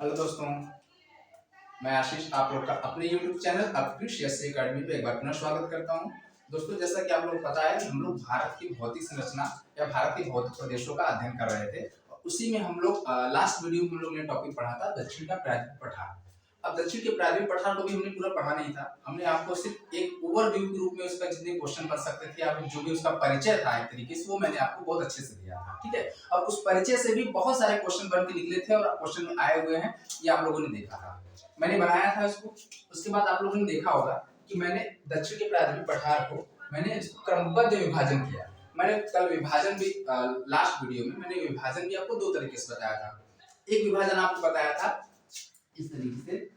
Hello दोस्तों, मैं आशीष आप लोग का अपने YouTube चैनल अपकृष्य अकेडमी में एक बार पुनः स्वागत करता हूं। दोस्तों, जैसा कि आप लोग को पता है, हम लोग भारत की भौतिक संरचना या भारत के भौतिक प्रदेशों का अध्ययन कर रहे थे और उसी में हम लोग लास्ट वीडियो में हम लोग ने टॉपिक पढ़ा था दक्षिण का प्रायद्वीप पठार। अब दक्षिण के प्रायद्वीप पठार को भी हमने पूरा पढ़ा नहीं था, हमने आपको सिर्फ एक ओवरव्यू के रूप में उसका जितने क्वेश्चन बन सकते थे या फिर जो भी उसका परिचय था एक तरीके से, वो मैंने आपको बहुत अच्छे से दिया था। ठीक है, और उस परिचय से भी बहुत सारे क्वेश्चन बन के निकले थे और क्वेश्चन में आए हुए हैं, ये आप लोगों ने देखा था। मैंने बनाया था इसको, उसके बाद आप लोगों ने देखा होगा कि मैंने दक्षिण के प्रायद्वीप पठार को मैंने इसको क्रमबद्ध विभाजन किया। मैंने कल विभाजन भी लास्ट वीडियो में मैंने विभाजन भी आपको दो तरीके से बताया था। एक विभाजन आपको बताया था इस तरीके से,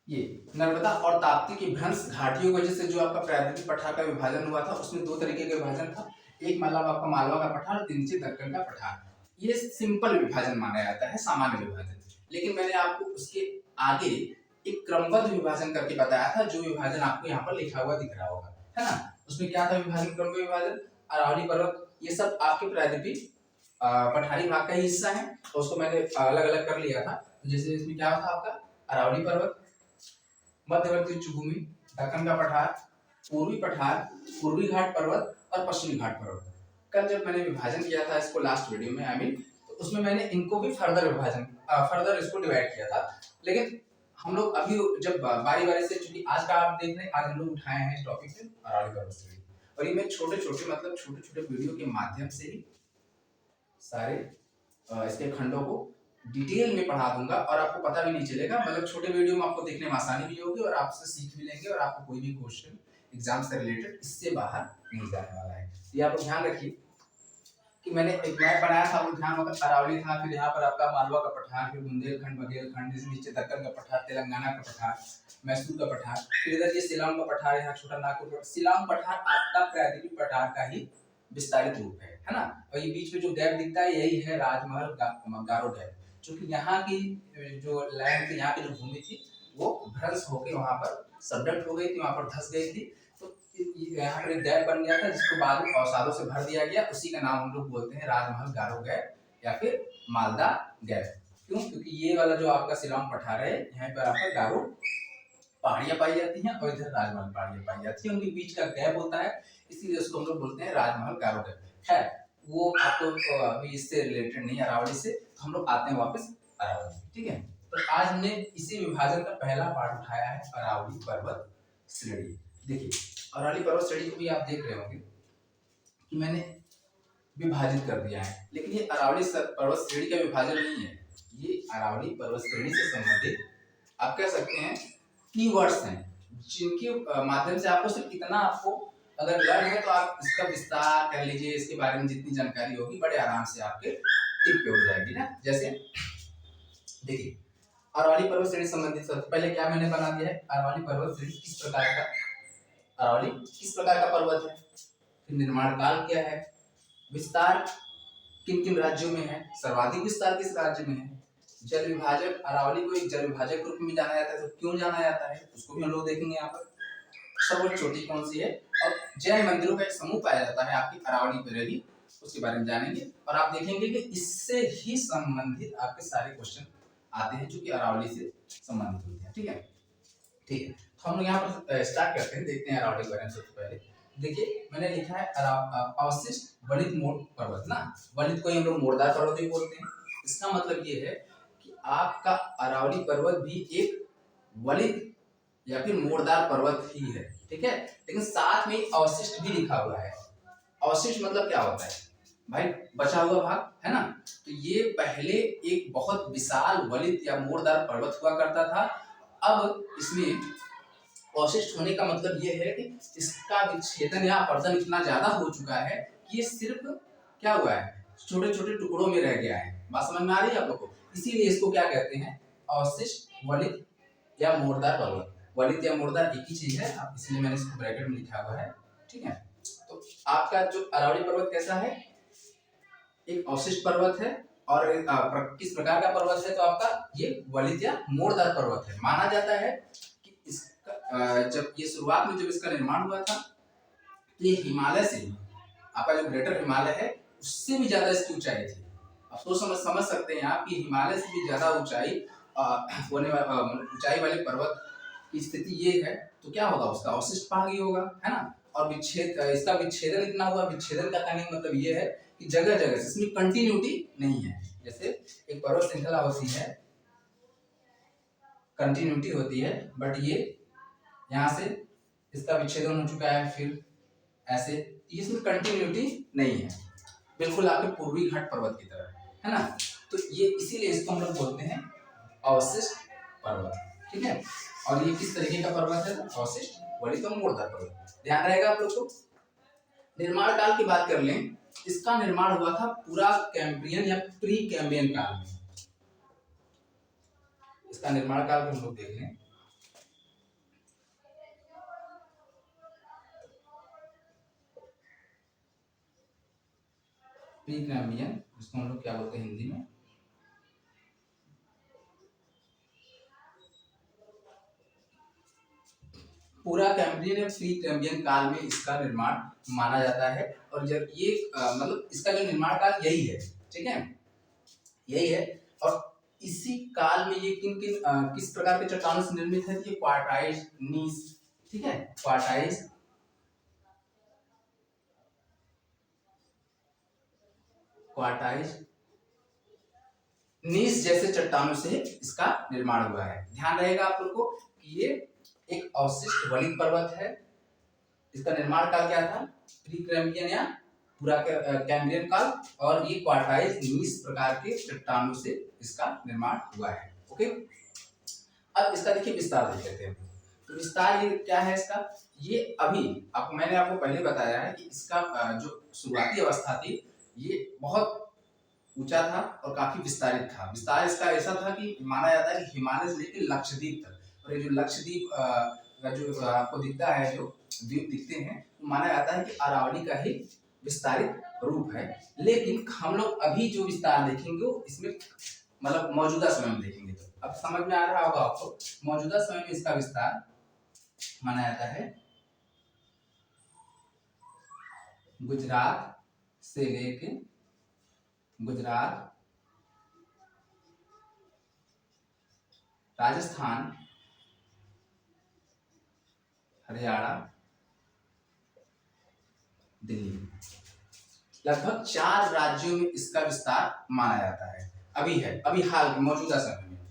ये नर्मदा और ताप्ती की भ्रंश घाटियों की वजह से जो आपका प्रायद्वीप पठार का विभाजन हुआ था, उसमें दो तरीके का विभाजन था। एक मतलब आपका मालवा का पठार और नीचे दक्कन का पठार। ये सिंपल विभाजन माना जाता है, सामान्य विभाजन। लेकिन मैंने आपको उसके आगे एक क्रमबद्ध विभाजन करके बताया था, जो विभाजन आपको यहाँ पर लिखा हुआ दिख रहा होगा, है ना। उसमें क्या था विभाजन, क्रमबद्ध विभाजन। अरावली पर्वत ये सब आपके प्रायद्वीप पठारी भाग का ही हिस्सा है, तो उसको मैंने अलग अलग कर लिया था। तो जैसे इसमें क्या था आपका अरावली पर्वत, मध्यवर्ती उच्च भूमि, दक्कन का पठार, पूर्वी पठार, पूर्वी घाट पर्वत और पश्चिमी घाट पर्वत। कल जब मैंने विभाजन किया था इसको लास्ट वीडियो में तो उसमें मैंने इनको भी फर्दर इसको डिवाइड किया था। लेकिन हम लोग अभी जब बारी बारी से, चूंकि आज का आप देख रहे हैं, आज हम लोग उठाए हैं इस टॉपिक से अरावली पर्वत श्रेणी, और ये मैं छोटे छोटे वीडियो के माध्यम से ही सारे इसके खंडों को डिटेल में पढ़ा दूंगा और आपको पता भी नहीं चलेगा। मतलब छोटे वीडियो में आपको देखने में आसानी भी होगी और आपसे सीख भी लेंगे और आपको कोई भी क्वेश्चन एग्जाम से रिलेटेड इससे बाहर नहीं जाने वाला है। ये आप ध्यान रखिए कि मैंने एक मैप बनाया था, वो ध्यान होगा अरावली था, फिर यहाँ पर आपका मालवा का पठार, फिर बुंदेलखंड, बघेलखंड, नीचे दक्कन का पठार, तेलंगाना का पठार, मैसूर का पठार, फिर इधर ये शिलांग का पठार, यहाँ छोटा नागपुर। शिलांग पठार आपका प्रायद्वीप पठार का ही विस्तारित रूप है ना। और ये बीच में जो गैप दिखता है यही है राजमहल गारो गैप, क्योंकि यहाँ की जो लैंड थी, यहाँ की जो भूमि थी, वो भ्रंश होकर वहां पर सबडक्ट हो गई थी, वहां पर धस गई थी। तो यहाँ पर एक गैप बन गया था, जिसको बाद में अवसादों से भर दिया गया। उसी का नाम हम लोग बोलते हैं राजमहल गारो गैप या फिर मालदा गैप। क्यों? क्योंकि ये वाला जो आपका शिलांग पठार है, यहाँ पर आपका गारो पहाड़ियां पाई जाती हैं और इधर राजमहल पहाड़ियां पाई जाती हैं, उनके बीच का गैप होता है, इसीलिए उसको हम लोग बोलते हैं राजमहल गारो गैप। है वो आपको अभी इससे रिलेटेड नहीं, अरावली से। तो हम लोग आते हैं वापस अरावली, ठीक है। तो आज हमने इसी विभाजन का पहला पार्ट उठाया है, अरावली पर्वत श्रेणी। देखिए, अरावली पर्वत श्रेणी को भी आप देख रहे होंगे कि मैंने विभाजित कर दिया है, लेकिन ये अरावली पर्वत श्रेणी का विभाजन नहीं है। ये अरावली पर्वत श्रेणी से संबंधित आप कह सकते हैं कीवर्ड्स हैं, जिनके माध्यम से आपको सिर्फ इतना, आपको अगर लर्न है तो आप इसका विस्तार कर लीजिए, इसके बारे में जितनी जानकारी होगी बड़े आराम से आपके टिप पे हो जाएगी ना। जैसे देखिए, अरावली पर्वत श्रेणी संबंधित सबसे पहले क्या मैंने बना दिया है, अरावली पर्वत श्रेणी किस प्रकार का, अरावली किस प्रकार का पर्वत है, फिर निर्माण काल क्या है, विस्तार किन किन राज्यों में है, सर्वाधिक विस्तार किस राज्य में है, जल विभाजक, अरावली को एक जल विभाजक रूप में जाना जाता है, तो क्यों जाना जाता है उसको भी हम लोग देखेंगे। यहाँ पर सर्वोच्च चोटी कौन सी है, और जैन मंदिरों का एक समूह पाया जाता है आपकी अरावली पर ही, उसके बारे में जानेंगे। और आप देखेंगे कि इससे ही संबंधित आपके सारे क्वेश्चन आते हैं जो कि अरावली से संबंधित होते हैं। ठीक है, ठीक है। तो हम लोग यहाँ पर स्टार्ट करते हैं, देखते हैं अरावली के बारे में। सबसे पहले देखिए, मैंने लिखा है अवशिष्ट वलित मोड़ पर्वत ना, वलित को हम लोग मोड़दार पर्वत भी बोलते हैं। इसका मतलब ये है कि आपका अरावली पर्वत भी एक वलित या फिर मोड़दार पर्वत ही है, ठीक है। लेकिन साथ में अवशिष्ट भी लिखा हुआ है। अवशिष्ट मतलब क्या होता है भाई, बचा हुआ भाग, है ना। तो ये पहले एक बहुत विशाल वलित या मोड़दार पर्वत हुआ करता था। अब इसमें अवशिष्ट होने का मतलब ये है कि इसका विच्छेदन या अपरदन इतना ज्यादा हो चुका है कि ये सिर्फ क्या हुआ है, छोटे छोटे टुकड़ों में रह गया है। बात समझ में आ रही है आप लोगों को? इसीलिए इसको क्या कहते हैं, अवशिष्ट वलित या मोड़दार पर्वत। वलित या मोड़दार एक ही चीज है, आप इसलिए मैंने इसको ब्रैकेट में लिखा हुआ है, ठीक है। तो आपका जो अरावली पर्वत कैसा है, एक अवशिष्ट पर्वत है। और किस प्रकार का पर्वत है, तो आपका ये वलित या मोड़दार पर्वत है। माना जाता है कि इसका जब ये शुरुआत में जब इसका निर्माण हुआ था, तो ये हिमालय से, आपका जो ग्रेटर हिमालय है, उससे भी ज्यादा इसकी ऊंचाई थी। अब तो समझ सकते हैं आप कि हिमालय से भी ज्यादा ऊंचाई होने वाला ऊंचाई वाले पर्वत की स्थिति ये है, तो क्या होगा, उसका अवशिष्ट भाग ही होगा, है ना। और इसका विच्छेदन इतना हुआ। विच्छेदन का कहने का मतलब ये है कि जगह जगह से इसमें कंटिन्यूटी नहीं है। जैसे एक पर्वत श्रृंखला होती है, कंटिन्यूटी होती है, बट ये यहाँ से इसका विच्छेदन हो चुका है, फिर ऐसे इसमें कंटिन्यूटी नहीं है, बिल्कुल आपके पूर्वी घाट पर्वत की तरह, है ना। तो ये इसीलिए इसको हम लोग बोलते हैं अवशिष्ट पर्वत, ठीक है। और ये किस तरीके का पर्वत है, अवशिष्ट वलितमूर्धर पर्वत। ध्यान रहेगा आप लोग को। निर्माण काल की बात कर लें, इसका निर्माण हुआ था पूरा कैम्ब्रियन या प्री कैम्ब्रियन काल में। इसका निर्माण काल हम लोग देख लें, प्री कैम्ब्रियन, इसको हम लोग क्या बोलते हैं हिंदी में, पूरा कैम्ब्रियन या प्री कैम्ब्रियन काल में इसका निर्माण माना जाता है। और जब ये मतलब इसका जो निर्माण काल यही है, ठीक है, यही है। और इसी काल में ये किस प्रकार के चट्टानों से निर्मित है, क्वार्टाइज, नीस, ठीक है, क्वार्टाइज, क्वार्टाइज, नीस जैसे चट्टानों से इसका निर्माण हुआ है। ध्यान रहेगा आप लोग को कि ये एक अवशिष्ट वलित पर्वत है। इसका निर्माण काल क्या था, प्री कैम्ब्रियन या पूरा कैम्ब्रियन काल, और ये क्वार्टाइज, नीस प्रकार के चट्टानों से इसका निर्माण हुआ है। ओके, अब इसका देखिए विस्तार देख लेते हैं। तो विस्तार ये क्या है इसका, ये अभी मैंने आपको पहले बताया है कि इसका जो शुरुआती अवस्था थी ये बहुत ऊंचा था और काफी विस्तारित था। विस्तार इसका ऐसा था कि माना जाता है कि हिमालय से लेकर लक्षद्वीप तक, और ये जो लक्षद्वीप का जो आपको दिखता है, जो द्वीप दिखते हैं, तो माना जाता है कि अरावली का ही विस्तारित रूप है। लेकिन हम लोग अभी जो विस्तार देखेंगे वो इसमें मतलब मौजूदा समय में देखेंगे। तो अब समझ में आ रहा होगा आपको, मौजूदा समय में इसका विस्तार माना जाता है गुजरात से लेके गुजरात, राजस्थान, हरियाणा, दिल्ली, लगभग 4 राज्यों में इसका विस्तार माना जाता है। अभी हाल के मौजूदा समय में।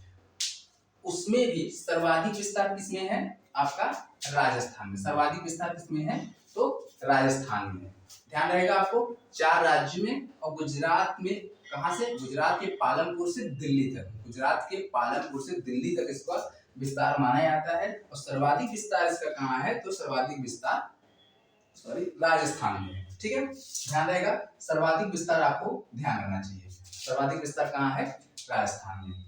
उसमें भी सर्वाधिक विस्तार किसमें है, आपका राजस्थान में। सर्वाधिक विस्तार किसमें है, तो राजस्थान में। ध्यान रहेगा आपको, 4 राज्यों में, और गुजरात में कहां से, गुजरात के पालनपुर से दिल्ली तक, गुजरात के पालनपुर से दिल्ली तक इसका विस्तार माना जाता है। और सर्वाधिक विस्तार इसका कहाँ है, तो सर्वाधिक विस्तार राजस्थान में, ठीक है। ध्यान रहेगा, सर्वाधिक विस्तार आपको ध्यान रखना चाहिए। सर्वाधिक विस्तार कहाँ है, राजस्थान में,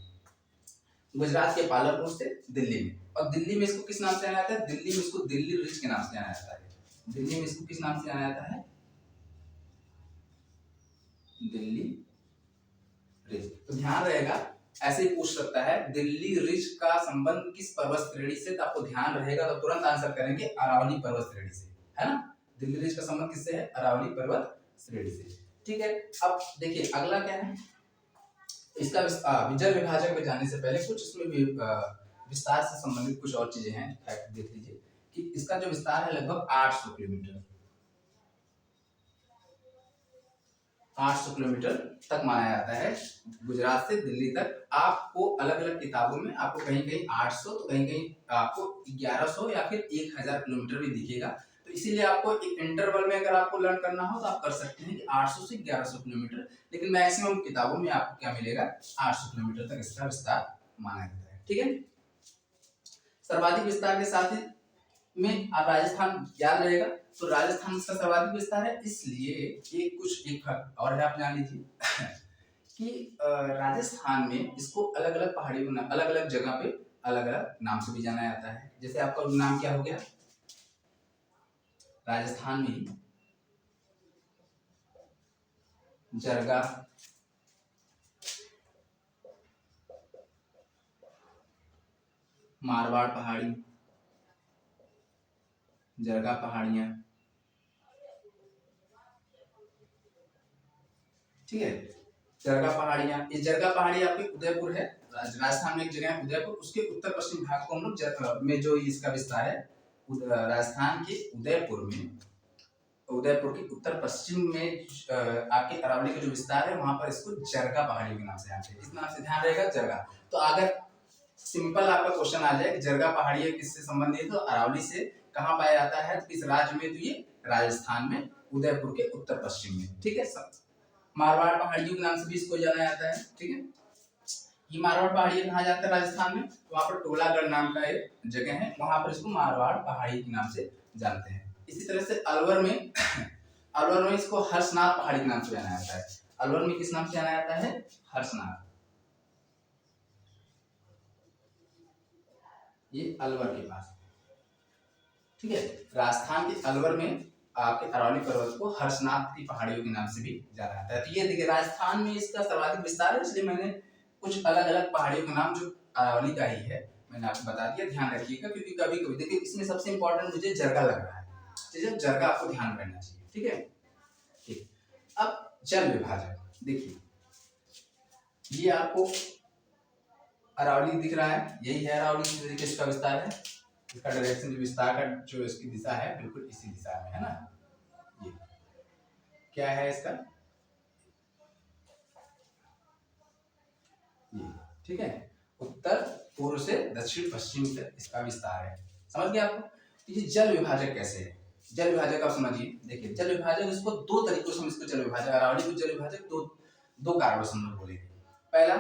गुजरात के पालनपुर से दिल्ली में। और दिल्ली में इसको किस नाम से जाना जाता है, दिल्ली में इसको दिल्ली रिज के नाम से जाना जाता है। दिल्ली में इसको किस नाम से जाना जाता है, दिल्ली रिज। तो ध्यान रहेगा, ऐसे ही पूछ सकता है दिल्ली रिज का संबंध किस पर्वत श्रेणी से, तो आपको ध्यान रहेगा तो तुरंत आंसर करेंगे अरावली पर्वत श्रेणी से, है ना। दिल्ली रिज का संबंध किससे है, अरावली पर्वत श्रेणी से, ठीक है। अब देखिए अगला क्या है, इसका विजय विभाजक में जाने से पहले कुछ इसमें भी विस्तार से संबंधित कुछ और चीजें हैं, फैक्ट देख लीजिए कि इसका जो विस्तार है लगभग 800 किलोमीटर, 800 किलोमीटर तक माना जाता है, गुजरात से दिल्ली तक। आपको अलग अलग किताबों में आपको कहीं कहीं 800 तो कहीं कहीं आपको 1100 या फिर 1000 किलोमीटर भी दिखेगा। तो इसीलिए आपको एक इंटरवल में अगर आपको लर्न करना हो तो आप कर सकते हैं कि 800 से 1100 किलोमीटर, लेकिन मैक्सिमम किताबों में आपको क्या मिलेगा, 800 किलोमीटर तक इसका विस्तार माना जाता है, ठीक है। सर्वाधिक विस्तार के साथ ही में आप राजस्थान याद रहेगा, तो राजस्थान का सर्वाधिक विस्तार है, इसलिए एक और है, आप जान लीजिए कि राजस्थान में इसको अलग अलग पहाड़ियों में, अलग अलग जगह पे अलग अलग नाम से भी जाना जाता है। जैसे आपका नाम क्या हो गया, राजस्थान में जरगा, मारवाड़ पहाड़ी, जरगा पहाड़ियां, ठीक है। जरगा पहाड़ियाँ, ये जरगा पहाड़ी आपके उदयपुर है, राजस्थान में एक जगह है उदयपुर, उसके उत्तर पश्चिम भाग को हम लोग में जो इसका विस्तार है, राजस्थान के उदयपुर में, उदयपुर के उत्तर पश्चिम में आपके अरावली का जो विस्तार है वहां पर इसको जरगा पहाड़ी के नाम से जानते हैं। इस नाम से ध्यान रहेगा जरगा। तो अगर सिंपल आपका क्वेश्चन आ जाए कि जरगा पहाड़ी है किससे संबंधित है, तो अरावली से। कहाँ पाया जाता है, किस राज्य में, तो ये राजस्थान में, उदयपुर के उत्तर पश्चिम में। ठीक है सब। मारवाड़ पहाड़ियों के नाम से भी इसको जाना जाता है। ठीक है, ये मारवाड़ पहाड़ी कहाँ जाता है राजस्थान में, वहां पर टोलागढ़ नाम का एक जगह है, वहां पर इसको मारवाड़ पहाड़ी के नाम से जानते हैं। इसी तरह से अलवर में अलवर में इसको हर्षनाथ पहाड़ी के नाम से जाना जाता है। अलवर में किस नाम से जाना जाता है, हर्षनाथ। ये अलवर के पास। ठीक है, राजस्थान के अलवर में आपके अरावली पर्वत को हर्षनाथ की पहाड़ियों के नाम से भी जाना जाता है। तो ये देखिए राजस्थान में इसका सर्वाधिक विस्तार है, इसलिए मैंने कुछ अलग अलग पहाड़ियों के नाम जो अरावली का ही है मैंने आपको बता दिया। ध्यान रखिएगा क्योंकि कभी कभी देखिए इसमें सबसे इंपॉर्टेंट मुझे जरगा लग रहा है, तो जरगा आपको ध्यान रखना चाहिए। ठीक है, ठीक। अब जल विभाजन देखिए, ये आपको अरावली दिख रहा है, यही है अरावली, इस तरीके से इसका विस्तार है। इसका डायरेक्शन जो विस्तार का जो इसकी दिशा है बिल्कुल इसी दिशा में है ना। ये क्या है इसका, ये ठीक है, उत्तर पूर्व से दक्षिण पश्चिम तक इसका विस्तार है। समझ गए आपको। ये जल विभाजक कैसे है, जल विभाजक आप समझिए। देखिए जल विभाजक, इसको दो तरीकों से हम इसको जल विभाजक, अरावली को जल विभाजक दो कारणों से हम लोग बोलेंगे। पहला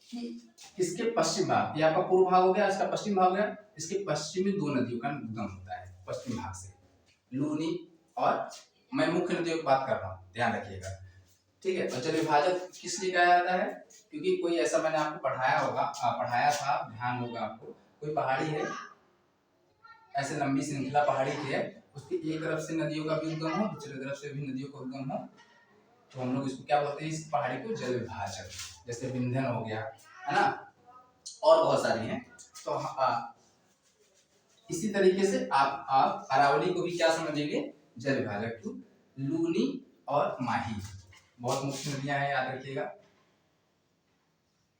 कि इसके पश्चिम भाग, ये आपका पूर्व भाग हो गया, इसका पश्चिम भाग हो गया, इसके पश्चिम में दो नदियों का उद्गम होता है पश्चिम भाग से, लूनी और, मैं मुख्य नदियों की बात कर रहा हूँ, ध्यान रखिएगा। ठीक है, और जल विभाजक किस लिए कहा जाता है, क्योंकि कोई ऐसा मैंने आपको पढ़ाया होगा, पढ़ाया था, ध्यान होगा आपको, कोई पहाड़ी है, ऐसे लंबी श्रृंखला पहाड़ी की है, उसकी एक तरफ से नदियों का भी उद्गम हो, दूसरी तरफ से भी नदियों का उद्गम हो, तो हम लोग इसको क्या बोलते हैं, इस पहाड़ी को जल विभाजक। जैसे विंध्यन हो गया है ना, और बहुत सारी हैं। तो इसी तरीके से आप अरावली को भी क्या समझेंगे, जल विभाजक। लूनी और माही बहुत मुख्य नदियां हैं, याद रखिएगा,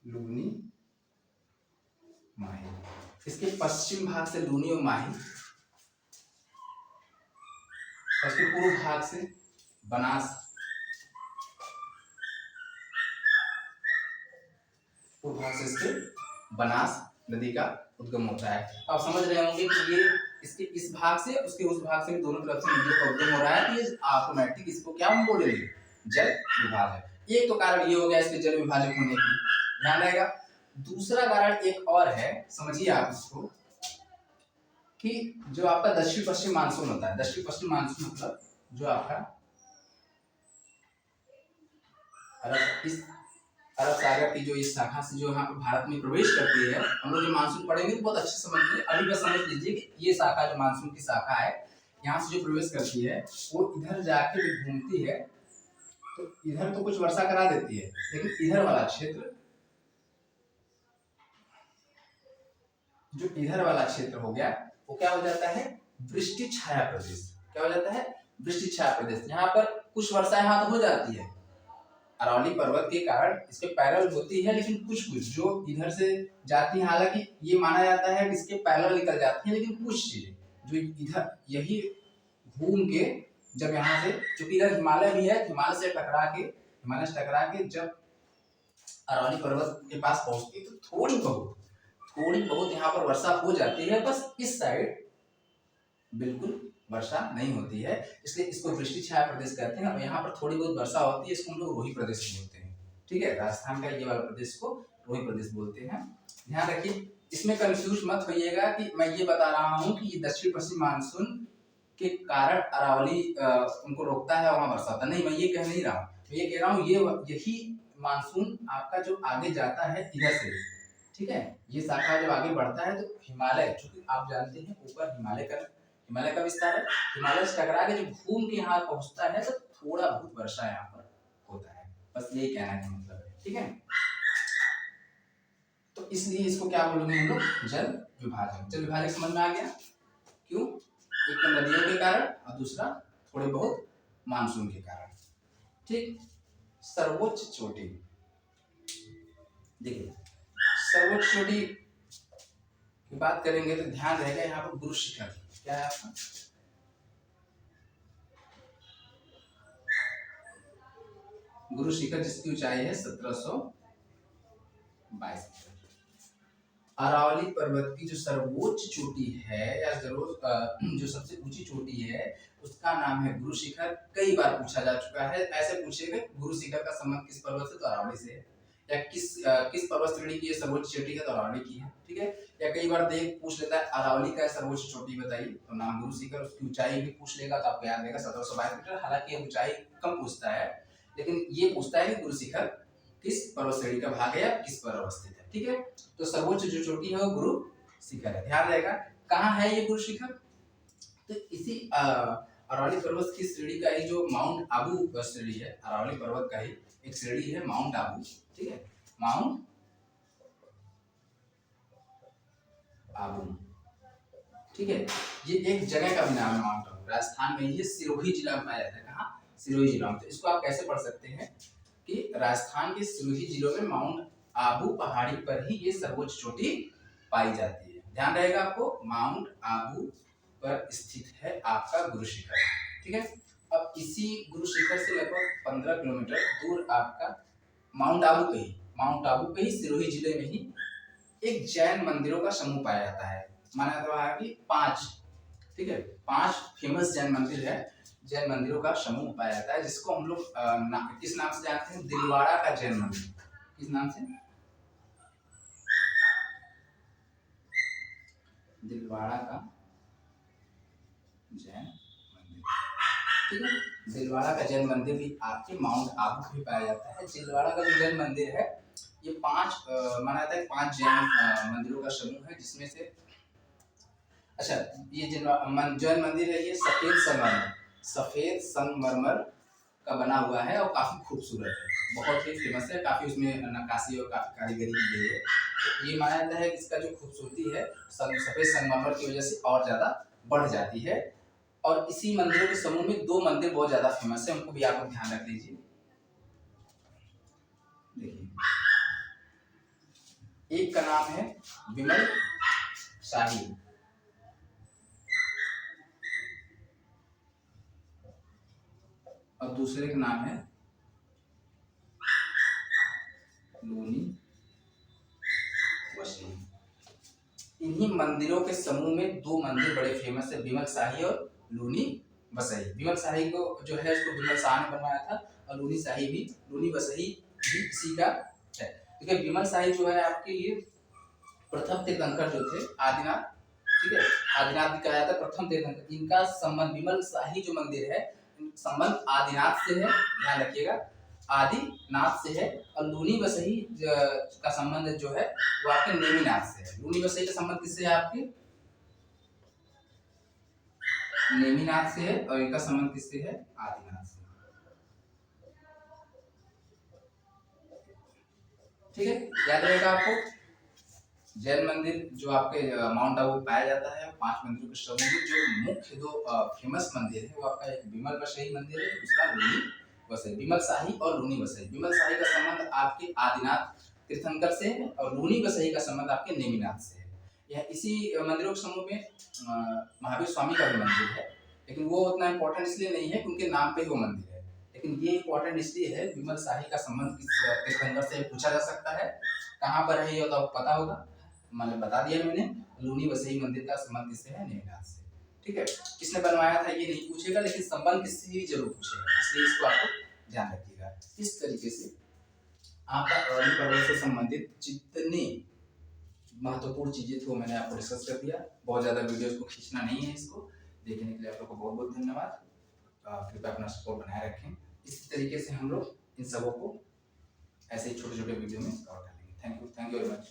लूनी माही। इसके पश्चिम भाग से लूनी और माही, इसके पूर्व भाग से बनास, पूर्व भाग से इसके बनास नदी का उद्गम होता है। आप समझ रहे होंगे कि ये इसके इस भाग से उसके उस भाग से भी दोनों तरफ से नदियों का उद्गम हो रहा है, तो ये ऑटोमेटिक इसको क्या हम बोलेंगे, जल विभाजक। एक तो कारण ये हो गया इसके जल विभाजक होने की, ध्यान रहेगा। दूसरा कारण एक और है, समझिए आप इसको, कि जो आपका दक्षिण पश्चिम मानसून होता है, दक्षिण पश्चिम मानसून मतलब जो आपका अरब सागर की जो इस शाखा से जो यहाँ भारत में प्रवेश करती है, हम लोग जो मानसून पढ़ेंगे तो बहुत अच्छे समझ लीजिए। अभी बस समझ लीजिए कि ये शाखा जो मानसून की शाखा है, यहाँ से जो प्रवेश करती है वो इधर जाके घूमती है, तो इधर तो कुछ वर्षा करा देती है, लेकिन इधर वाला क्षेत्र, जो इधर वाला क्षेत्र हो गया, वो क्या हो जाता है, वृष्टि छाया प्रदेश। क्या हो जाता है, वृष्टि छाया प्रदेश। यहाँ पर कुछ वर्षा यहाँ तो हो जाती है, अरावली पर्वत के कारण इसके पैरल होती है, लेकिन कुछ कुछ जो इधर से जाती है, हालांकि ये माना जाता है कि इसके पैरल निकल जाती है, लेकिन कुछ चीजें जो इधर यही घूम के जब यहाँ से, चूंकि इधर हिमालय भी है, हिमालय से टकरा के जब अरावली पर्वत के पास पहुंचती है, तो थोड़ी बहुत यहाँ पर वर्षा हो जाती है, बस इस साइड बिल्कुल वर्षा नहीं होती है, इसलिए इसको वृष्टि छाया प्रदेश कहते हैं। और यहाँ पर थोड़ी बहुत वर्षा होती है, इसको हम लोग रोही प्रदेश बोलते हैं। ठीक है, राजस्थान का ये वाला प्रदेश को रोही प्रदेश बोलते हैं। ध्यान रखिए, इसमें कंफ्यूज मत होइएगा कि मैं ये बता रहा हूँ कि ये दक्षिण पश्चिम मानसून के कारण अरावली उनको रोकता है, वहां वर्षा होता नहीं, मैं ये कह नहीं रहा हूँ। मैं ये कह रहा हूँ यही मानसून आपका जो आगे जाता है इधर से, ठीक है, ये शाखा जब आगे बढ़ता है तो हिमालय, चूंकि आप जानते हैं ऊपर हिमालय का विस्तार है, हिमालय से टकरा के जब घूम के यहाँ पहुंचता है तो थोड़ा बहुत वर्षा यहाँ पर होता है, बस यही कहना है मतलब है। ठीक है, तो इसलिए इसको क्या बोलेंगे हम लोग, जल विभाजक। जल विभाजक समझ में आ गया, क्यों, एक तो नदियों के कारण और दूसरा थोड़े बहुत मानसून के कारण। ठीक, सर्वोच्च चोटी, देखिए सर्वोच्च चोटी की बात करेंगे तो ध्यान रहेगा यहाँ पर गुरु शिखर। क्या है आपका? गुरु शिखर जिसकी ऊंचाई है 1722 मीटर। अरावली पर्वत की जो सर्वोच्च चोटी है या जो सबसे ऊंची चोटी है उसका नाम है गुरु शिखर। कई बार पूछा जा चुका है, ऐसे पूछेगा गुरु शिखर का संबंध किस पर्वत से, तो अरावली से है। या किस पर्वत श्रेणी की ये सर्वोच्च चोटी है, तो अरावली की है। ठीक है। या कई बार देख पूछ लेता है अरावली का सर्वोच्च चोटी बताइए, तो नाम गुरु शिखर। उसकी ऊंचाई भी पूछ लेगा तो आपको याद रहेगा 1722 मीटर। हालांकि ऊंचाई कम पूछता है, लेकिन ये पूछता है कि गुरु शिखर किस पर्वत श्रेणी का भाग है या किस पर अवस्थित है। ठीक है। तो सर्वोच्च जो चोटी है वो गुरु शिखर है। ध्यान रहेगा कहाँ है ये गुरु शिखर, तो इसी अरावली पर्वत की श्रेणी का ही जो माउंट आबू श्रेणी है, अरावली पर्वत का ही एक श्रेणी है माउंट आबू। ठीक है, माउंट आबू। ठीक है, ये एक जगह का भी नाम है माउंट आबू, राजस्थान में ये सिरोही जिला में पाया जाता है। कहाँ? सिरोही जिला में। तो इसको आप कैसे पढ़ सकते हैं कि राजस्थान के सिरोही जिलों में माउंट आबू पहाड़ी पर ही ये सर्वोच्च चोटी पाई जाती है। ध्यान रहेगा आपको, माउंट आबू पर स्थित है आपका गुरु शिखर। ठीक है। अब इसी गुरु शिखर से लगभग 15 किलोमीटर दूर आपका माउंट आबू पे ही सिरोही जिले में ही एक जैन मंदिरों का समूह पाया जाता है। माना जाता है कि 5, ठीक है, 5 फेमस जैन मंदिर है, जैन मंदिरों का समूह पाया जाता है, जिसको हम लोग किस नाम से जानते हैं? दिलवाड़ा का जैन मंदिर। किस नाम से? दिलवाड़ा का जैन मंदिर। ठीक है, दिलवाड़ा का जैन मंदिर भी आपके माउंट आबू भी पाया जाता है। दिलवाड़ा का जो जैन मंदिर है ये 5 माना जाता है 5 जैन मंदिरों का समूह है, जिसमें से अच्छा ये जैन मंदिर है ये सफेद संगमरमर का बना हुआ है और काफी खूबसूरत है, बहुत ही फेमस है। काफी उसमें नक्काशी और काफी कारीगरी की गई है। तो ये माना जाता है कि इसका जो खूबसूरती है सफेद संगमरमर की वजह से और ज्यादा बढ़ जाती है। और इसी मंदिरों के समूह में 2 मंदिर बहुत ज्यादा फेमस है, उनको भी आप ध्यान रख लीजिए। देखिए, एक का नाम है विमल शाही और दूसरे का नाम है लूनी वसई। इन्हीं मंदिरों के समूह में 2 मंदिर बड़े फेमस है, विमल शाही और लूनी वसई। विमल शाही को जो है उसको विमल शाह ने बनवाया था और लूनी वसई भी इसी का है। देखिए विमल शाही जो है आपके ये प्रथम तीर्थंकर जो थे आदिनाथ, ठीक है, आदिनाथ कहा जाता है प्रथम तीर्थंकर। इनका संबंध विमल शाही जो मंदिर है संबंध आदिनाथ से है, ध्यान रखिएगा, आदिनाथ से है। और लूनी वसई का संबंध जो है वो आपके नेमिनाथ से है। लूनी वसई का संबंध किससे है? आपके नेमिनाथ से है और इनका संबंध किससे है? आदिनाथ से। ठीक है, याद रहेगा आपको। जैन मंदिर जो आपके माउंट आबू पाया जाता है 5 मंदिरों के समूह में, जो मुख्य 2 फेमस मंदिर है वो आपका एक विमल वसई मंदिर है, दूसरा लूनी वसई। विमल शाही और लूनी वसई। विमल शाही का संबंध आपके आदिनाथ तीर्थंकर से है और लूनी वसई का संबंध आपके नेमिनाथ से है। यह इसी मंदिरों के समूह में महावीर स्वामी का भी मंदिर है, लेकिन वो उतना इम्पोर्टेंट इसलिए नहीं है क्योंकि नाम पे ही वो मंदिर है, लेकिन ये इम्पोर्टेंट इसलिए है विमल शाही का संबंध किस तीर्थंकर से पूछा जा सकता है। कहाँ पर है ये तो आपको पता होगा, मतलब बता दिया मैंने। लूनी वसई मंदिर का संबंध किससे है? नेमिनाथ से। ठीक है, किसने बनवाया था ये नहीं पूछेगा, लेकिन संबंध किससे ही जरूर पूछेगा, इसलिए इसको आपको ध्यान रखिएगा। इस तरीके से आपका अरावली पर्वत से संबंधित जितने महत्वपूर्ण चीजें थी वो मैंने आपको डिस्कस कर दिया। बहुत ज्यादा वीडियो को खींचना नहीं है, इसको देखने के लिए आप लोग को बहुत बहुत धन्यवाद। कृपया अपना सपोर्ट बनाए रखें। इसी तरीके से हम लोग इन सबों को ऐसे ही छोटे छोटे वीडियो में कवर करेंगे। Thank you very much.